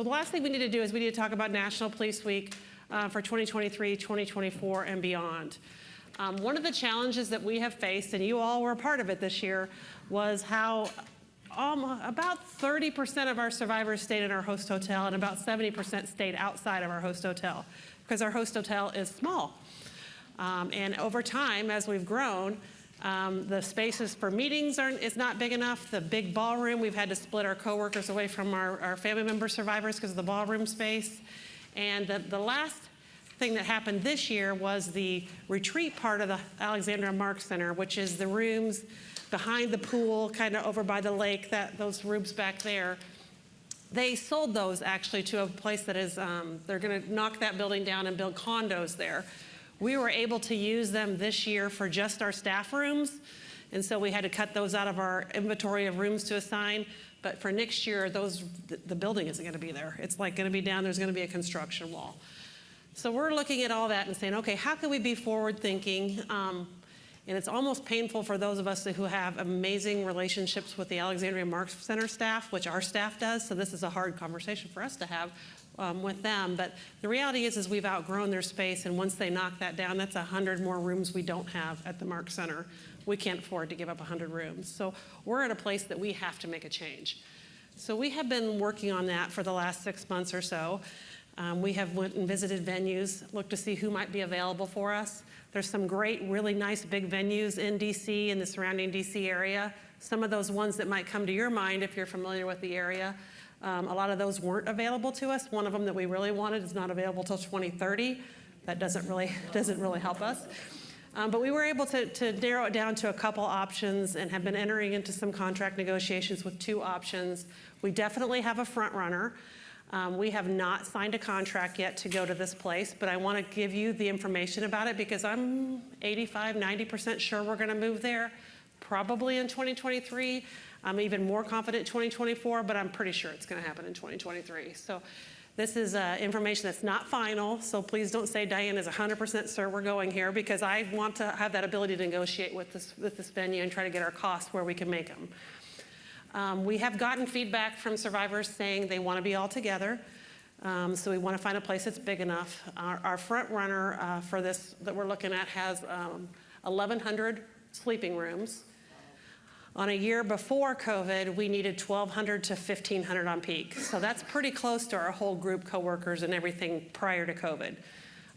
So the last thing we need to do is we need to talk about National Police Week for 2023, 2024, and beyond. One of the challenges that we have faced, and you all were a part of it this year, was how about 30% of our survivors stayed in our host hotel and about 70% stayed outside of our host hotel because our host hotel is small. And over time, as we've grown, the spaces for meetings is not big enough. The big ballroom, we've had to split our coworkers away from our family member survivors because of the ballroom space. And the last thing that happened this year was the retreat part of the Alexandria Mark Center, which is the rooms behind the pool, kind of over by the lake, those rooms back there. They sold those actually to a place that is, they're gonna knock that building down and build condos there. We were able to use them this year for just our staff rooms, and so we had to cut those out of our inventory of rooms to assign. But for next year, the building isn't gonna be there. It's like gonna be down, there's gonna be a construction wall. So we're looking at all that and saying, okay, how can we be forward thinking? And it's almost painful for those of us who have amazing relationships with the Alexandria Mark Center staff, which our staff does, so this is a hard conversation for us to have with them. But the reality is we've outgrown their space, and once they knock that down, that's 100 more rooms we don't have at the Mark Center. We can't afford to give up 100 rooms. So we're at a place that we have to make a change. So we have been working on that for the last 6 months or so. We have went and visited venues, looked to see who might be available for us. There's some great, really nice big venues in DC and the surrounding DC area. Some of those ones that might come to your mind if you're familiar with the area, a lot of those weren't available to us. One of them that we really wanted is not available till 2030. That doesn't really help us. But we were able to narrow it down to a couple options and have been entering into some contract negotiations with 2 options. We definitely have a front runner. We have not signed a contract yet to go to this place, but I want to give you the information about it because I'm 85, 90% sure we're going to move there, probably in 2023. I'm even more confident 2024, but I'm pretty sure it's going to happen in 2023. So this is information that's not final, so please don't say Diane is 100% sure we're going here, because I want to have that ability to negotiate with this venue and try to get our costs where we can make them. We have gotten feedback from survivors saying they want to be all together, so we want to find a place that's big enough. Our front runner for this that we're looking at has 1,100 sleeping rooms. On a year before COVID, we needed 1,200 to 1,500 on peak. So that's pretty close to our whole group coworkers and everything prior to COVID.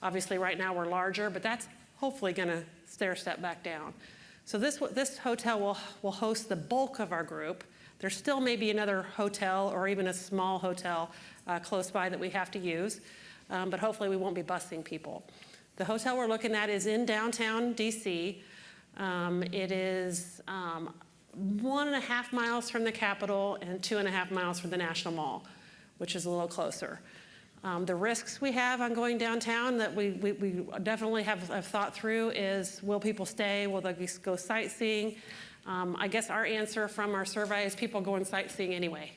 Obviously, right now we're larger, but that's hopefully going to stair-step back down. So this hotel will host the bulk of our group. There still may be another hotel or even a small hotel close by that we have to use, but hopefully we won't be busing people. The hotel we're looking at is in downtown DC. It is 1.5 miles from the Capitol and 2.5 miles from the National Mall, which is a little closer. The risks we have on going downtown that we definitely have thought through is, will people stay? Will they go sightseeing? I guess our answer from our survey is people going sightseeing anyway.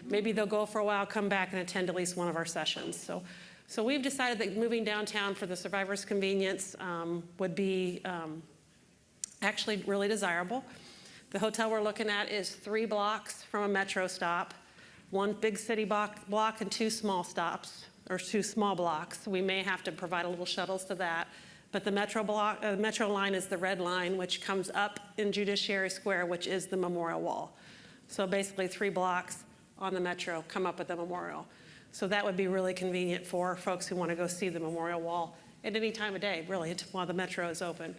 Maybe they'll go for a while, come back and attend at least one of our sessions. So we've decided that moving downtown for the survivors' convenience would be actually really desirable. The hotel we're looking at is 3 blocks from a metro stop, 1 big city block and 2 small stops, or 2 small blocks. We may have to provide a little shuttles to that. But the metro line is the red line, which comes up in Judiciary Square, which is the Memorial Wall. So basically 3 blocks on the metro come up at the Memorial. So that would be really convenient for folks who want to go see the Memorial Wall at any time of day, really, while the metro is open.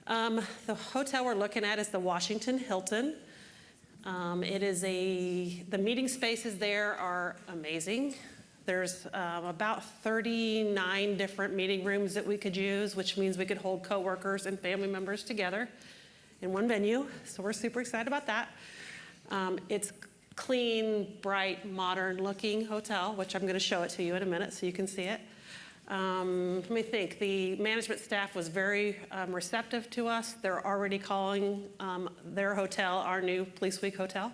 The hotel we're looking at is the Washington Hilton. The meeting spaces there are amazing. There's about 39 different meeting rooms that we could use, which means we could hold coworkers and family members together in one venue. So we're super excited about that. It's clean, bright, modern-looking hotel, which I'm going to show it to you in a minute so you can see it. Let me think. The management staff was very receptive to us. They're already calling their hotel our new Police Week hotel.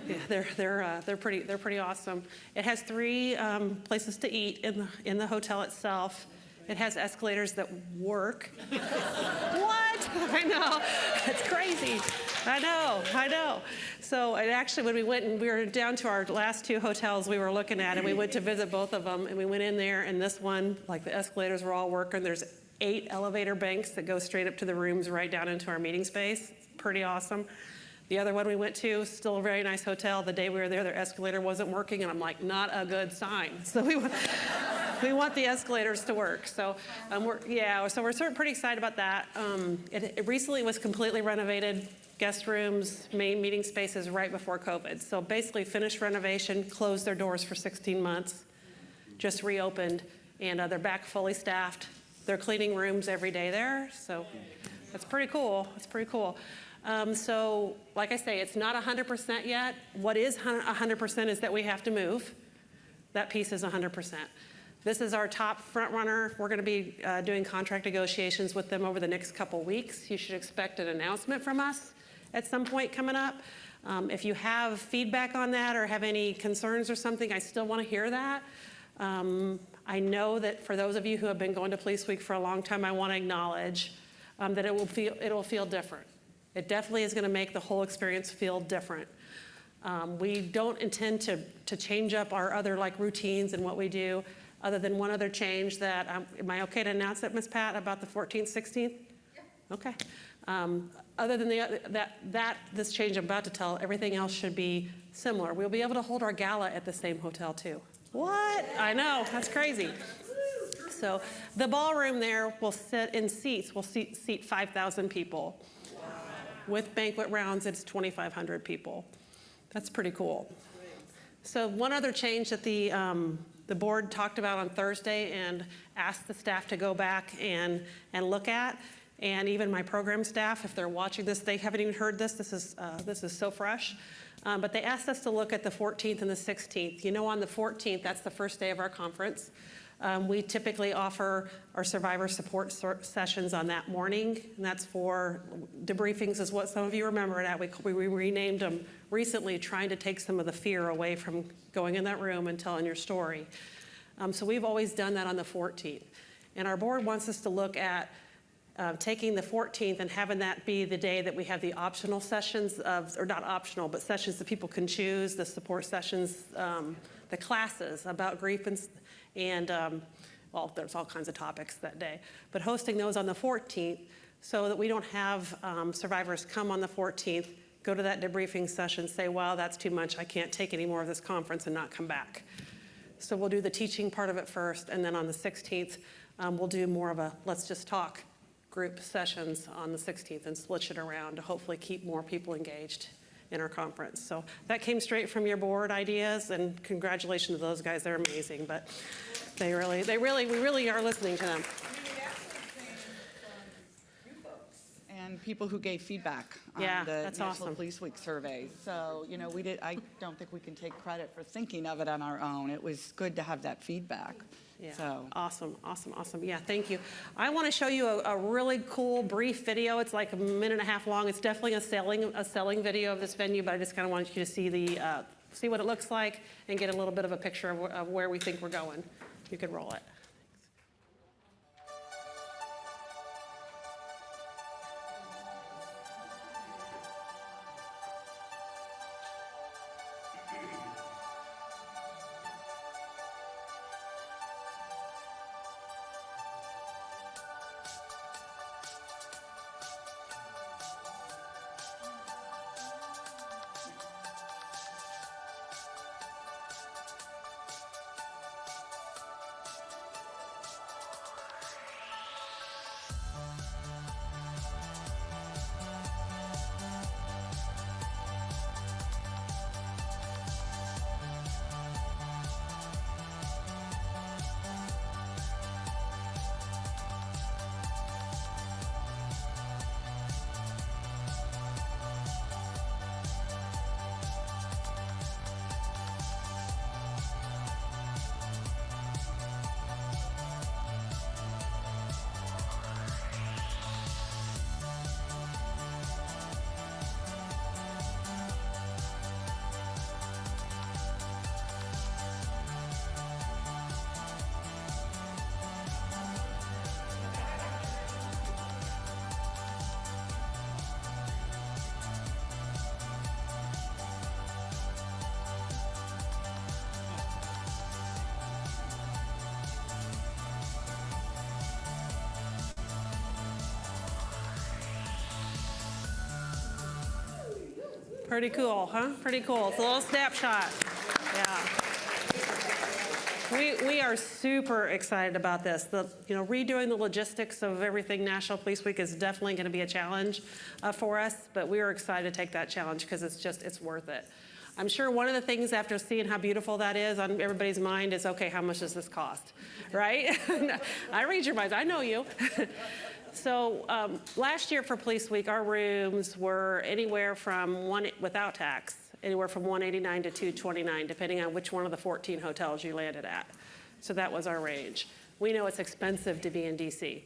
Yeah, they're pretty awesome. It has 3 places to eat in the hotel itself. It has escalators that work. What? I know, it's crazy. I know, I know. So and actually when we went and we were down to our last two hotels we were looking at, and we went to visit both of them, and we went in there, and this one, like the escalators were all working. There's 8 elevator banks that go straight up to the rooms right down into our meeting space. It's pretty awesome. The other one we went to, still a very nice hotel. The day we were there, their escalator wasn't working, and I'm like, not a good sign. So we want the escalators to work. So we're pretty excited about that. It recently was completely renovated. Guest rooms, main meeting spaces right before COVID. So basically finished renovation, closed their doors for 16 months, just reopened, and they're back fully staffed. They're cleaning rooms every day there, so that's pretty cool. That's pretty cool. So like I say, it's not 100% yet. What is 100% is that we have to move. That piece is 100%. This is our top front runner. We're going to be doing contract negotiations with them over the next couple weeks. You should expect an announcement from us at some point coming up. If you have feedback on that or have any concerns or something, I still want to hear that. I know that for those of you who have been going to Police Week for a long time, I want to acknowledge that it will feel different. It definitely is going to make the whole experience feel different. We don't intend to change up our other routines and what we do, other than one other change that, am I okay to announce it, Ms. Pat, about the 14th, 16th? Yeah. Okay. Other than this change I'm about to tell, everything else should be similar. We'll be able to hold our gala at the same hotel too. What? I know, that's crazy. So the ballroom there will sit in seats. We'll seat 5,000 people. Wow. With banquet rounds, it's 2,500 people. That's pretty cool. So one other change that the board talked about on Thursday and asked the staff to go back and look at, and even my program staff, if they're watching this, they haven't even heard this. This is so fresh. But they asked us to look at the 14th and the 16th. You know, on the 14th, that's the first day of our conference. We typically offer our survivor support sessions on that morning, and that's for debriefings is what some of you remember it at. We renamed them recently, trying to take some of the fear away from going in that room and telling your story. So we've always done that on the 14th. And our board wants us to look at taking the 14th and having that be the day that we have the optional sessions or not optional, but sessions that people can choose, the support sessions, the classes about grief and well, there's all kinds of topics that day, but hosting those on the 14th so that we don't have survivors come on the 14th, go to that debriefing session, say, wow, that's too much, I can't take any more of this conference, and not come back. So we'll do the teaching part of it first, and then on the 16th, we'll do more of a let's just talk group sessions on the 16th and switch it around to hopefully keep more people engaged in our conference. So that came straight from your board ideas, and congratulations to those guys. They're amazing, but we really are listening to them. And people who gave feedback on the National Police Week survey. So, you know, I don't think we can take credit for thinking of it on our own. It was good to have that feedback. Yeah, so. Awesome. Yeah, thank you. I want to show you a really cool brief video. It's like a minute and a half long. It's definitely a selling video of this venue, but I just kind of wanted you to see what it looks like and get a little bit of a picture of where we think we're going. You could roll it. Pretty cool, huh? Pretty cool. It's a little snapshot. Yeah. We are super excited about this. Redoing the logistics of everything National Police Week is definitely going to be a challenge for us, but we are excited to take that challenge because it's worth it. I'm sure one of the things after seeing how beautiful that is on everybody's mind is, okay, how much does this cost, right? I read your minds, I know you. So last year for Police Week, our rooms were anywhere from without tax, anywhere from $189 to $229, depending on which one of the 14 hotels you landed at. So that was our range. We know it's expensive to be in DC.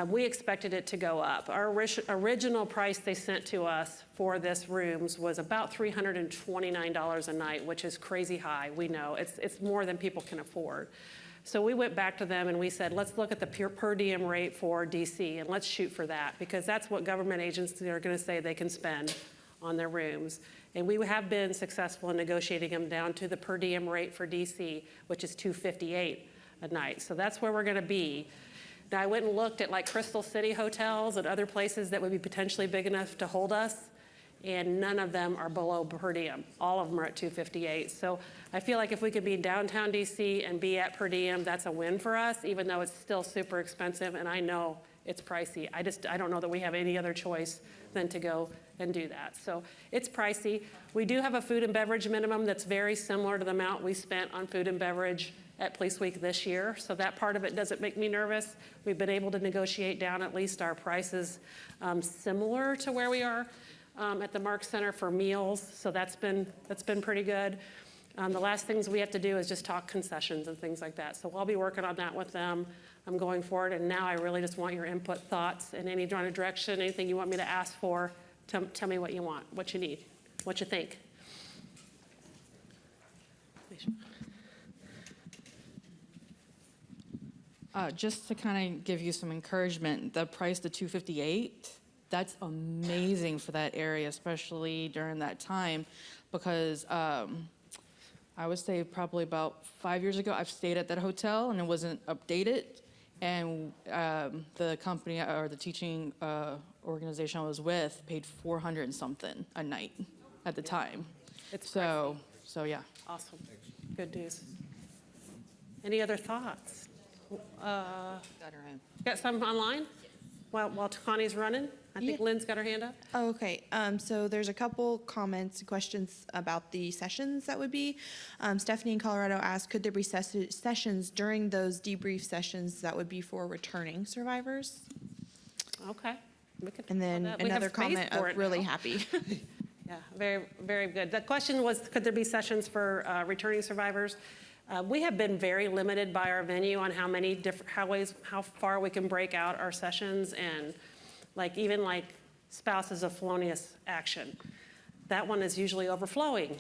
We expected it to go up. Our original price they sent to us for this rooms was about $329 a night, which is crazy high. We know it's more than people can afford. So we went back to them and we said, let's look at the per diem rate for DC and let's shoot for that, because that's what government agencies are going to say they can spend on their rooms. And we have been successful in negotiating them down to the per diem rate for DC, which is $258 a night. So that's where we're going to be. Now, I went and looked at like Crystal City hotels and other places that would be potentially big enough to hold us, and none of them are below per diem. All of them are at $258. So I feel like if we could be in downtown DC and be at per diem, that's a win for us, even though it's still super expensive, and I know it's pricey. I don't know that we have any other choice than to go and do that. So it's pricey. We do have a food and beverage minimum that's very similar to the amount we spent on food and beverage at Police Week this year. So that part of it doesn't make me nervous. We've been able to negotiate down at least our prices similar to where we are at the Mark Center for meals. So that's been pretty good. The last things we have to do is just talk concessions and things like that. So I'll be working on that with them going forward. And now I really just want your input, thoughts, in any direction, anything you want me to ask for. Tell me what you want, what you need, what you think. Just to kind of give you some encouragement, the price, the $258, that's amazing for that area, especially during that time, because I would say probably about 5 years ago, I've stayed at that hotel and it wasn't updated, and the company or the teaching organization I was with paid $400 and something a night at the time. So yeah. Awesome. Good news. Any other thoughts? Got some online while Connie's running? I think Lynn's got her hand up. Oh, okay. So there's a couple comments and questions about the sessions that would be. Stephanie in Colorado asked, could there be sessions during those debrief sessions that would be for returning survivors? Okay. And then another comment of really happy. Yeah, very, very good. The question was, could there be sessions for returning survivors? We have been very limited by our venue on how far we can break out our sessions, and even spouses of felonious action. That one is usually overflowing.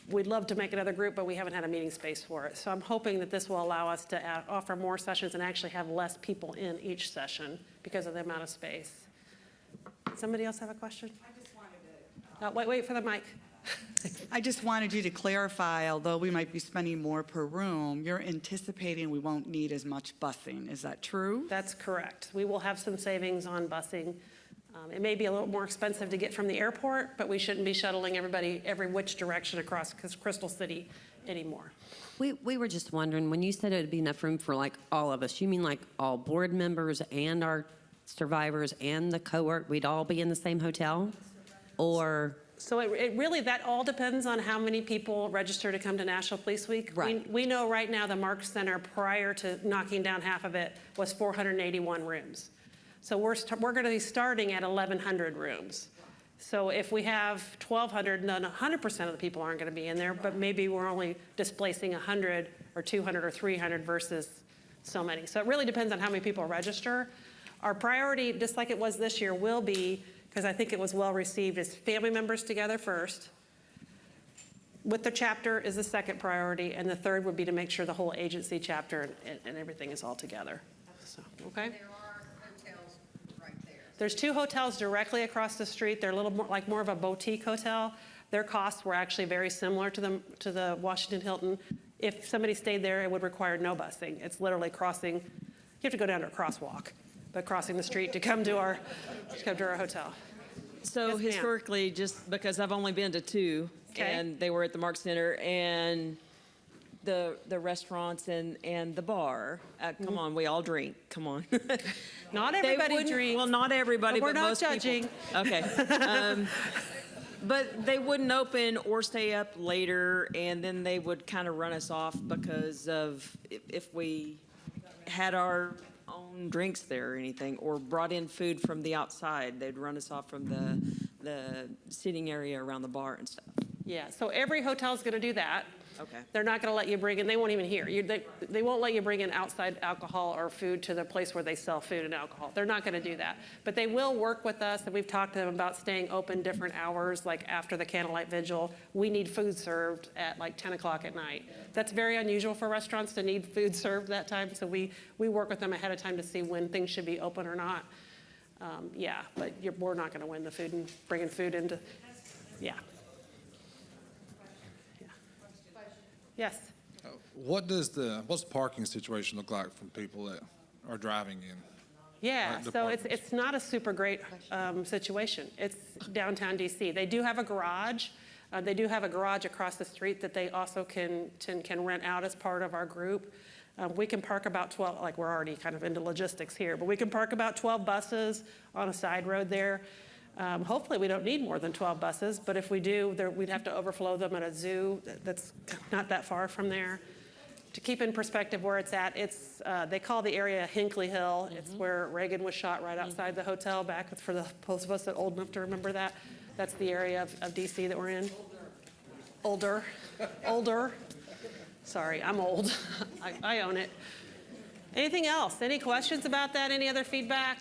We'd love to make another group, but we haven't had a meeting space for it. So I'm hoping that this will allow us to offer more sessions and actually have less people in each session because of the amount of space. Somebody else have a question? I just wanted to... Wait for the mic. I just wanted you to clarify, although we might be spending more per room, you're anticipating we won't need as much busing. Is that true? That's correct. We will have some savings on busing. It may be a little more expensive to get from the airport, but we shouldn't be shuttling everybody every which direction across Crystal City anymore. We were just wondering, when you said it would be enough room for all of us, you mean all board members and our survivors and the cohort, we'd all be in the same hotel? Or... So it really, that all depends on how many people register to come to National Police Week. Right. We know right now the Mark Center, prior to knocking down half of it, was 481 rooms. So we're going to be starting at 1,100 rooms. So if we have 1,200, then 100% of the people aren't going to be in there, but maybe we're only displacing 100 or 200 or 300 versus so many. So it really depends on how many people register. Our priority, just like it was this year, will be, because I think it was well received, is family members together first. With the chapter is the second priority, and the third would be to make sure the whole agency chapter and everything is all together. So, okay? There are hotels right there. There's 2 hotels directly across the street. They're a little more of a boutique hotel. Their costs were actually very similar to the Washington Hilton. If somebody stayed there, it would require no busing. It's literally crossing. You have to go down to a crosswalk, but crossing the street to come to our hotel. So Yes, ma'am. historically, just because I've only been to two, Okay. and they were at the Mark Center, and the restaurants and the bar, come on, we all drink, come on. Not They everybody wouldn't- drinks. Well, not everybody, But we're but not most judging. people. Okay. But they wouldn't open or stay up later, and then they would kind of run us off because of if we had our own drinks there or anything, or brought in food from the outside, they'd run us off from the seating area around the bar and stuff. Yeah, so every hotel's going to do that. Okay. They're not going to let you bring in, they won't even hear. They won't let you bring in outside alcohol or food to the place where they sell food and alcohol. They're not going to do that. But they will work with us, and we've talked to them about staying open different hours, like after the candlelight vigil. We need food served at like 10 o'clock at night. That's very unusual for restaurants to need food served that time, so we work with them ahead of time to see when things should be open or not. Yeah, but we're not going to win the food and bringing food into, yeah. Yes. What's the parking situation look like from people that are driving in? Yeah, Like so departments. it's not a super great situation. It's downtown DC. They do have a garage. They do have a garage across the street that they also can rent out as part of our group. We can park about 12, like we're already kind of into logistics here, but we can park about 12 buses on a side road there. Hopefully we don't need more than 12 buses, but if we do, we'd have to overflow them at a zoo that's not that far from there. To keep in perspective where it's at, they call the area Hinckley Hill. It's where Reagan was shot right outside the hotel back, for the most of us that are old enough to remember that. That's the area of DC that we're in. Older. Sorry, I'm old. I own it. Anything else? Any questions about that? Any other feedback?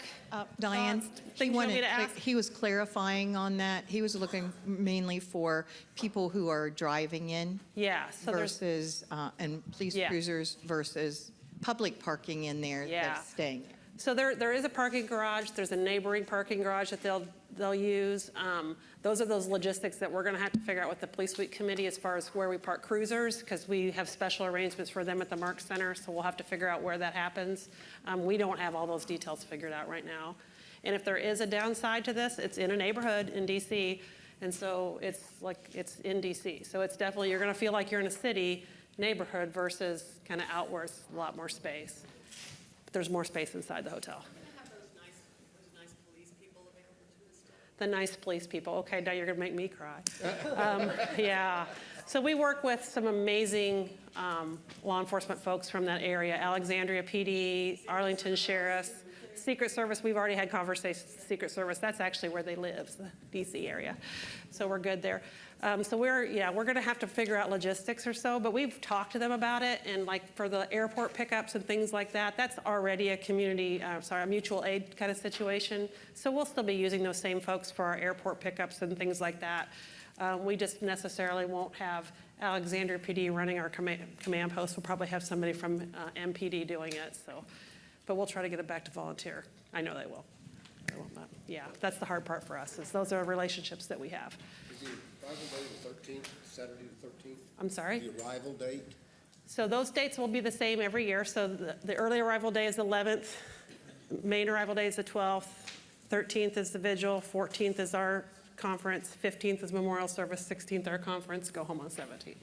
Diane, Things you want me to ask? he was clarifying on that. He was looking mainly for people who are driving in Yeah, so there's, versus, and police Yeah. cruisers versus public parking in there Yeah. that's staying. so there is a parking garage. There's a neighboring parking garage that they'll use. Those are those logistics that we're going to have to figure out with the Police Week Committee as far as where we park cruisers, because we have special arrangements for them at the Mark Center, so we'll have to figure out where that happens. We don't have all those details figured out right now. And if there is a downside to this, it's in a neighborhood in DC, and so it's in DC. So it's definitely, you're going to feel like you're in a city neighborhood versus kind of out where it's a lot more space. But there's more space inside the hotel. The nice police people. Okay, now you're going to make me cry. Yeah. So we work with some amazing law enforcement folks from that area. Alexandria PD, Arlington Sheriff's, Secret Service. We've already had conversations with Secret Service. That's actually where they live, the DC area. So we're good there. So we're going to have to figure out logistics or so, but we've talked to them about it. And like for the airport pickups and things like that, that's already a mutual aid kind of situation. So we'll still be using those same folks for our airport pickups and things like that. We just necessarily won't have Alexandria PD running our command post. We'll probably have somebody from MPD doing it. So, but we'll try to get it back to volunteer. I know they will. Yeah, that's the hard part for us, is those are relationships that we have. Is the arrival date the 13th, Saturday the 13th? I'm sorry? The arrival date? So those dates will be the same every year. So the early arrival day is the 11th, main arrival day is the 12th, 13th is the vigil, 14th is our conference, 15th is memorial service, 16th our conference, go home on 17th.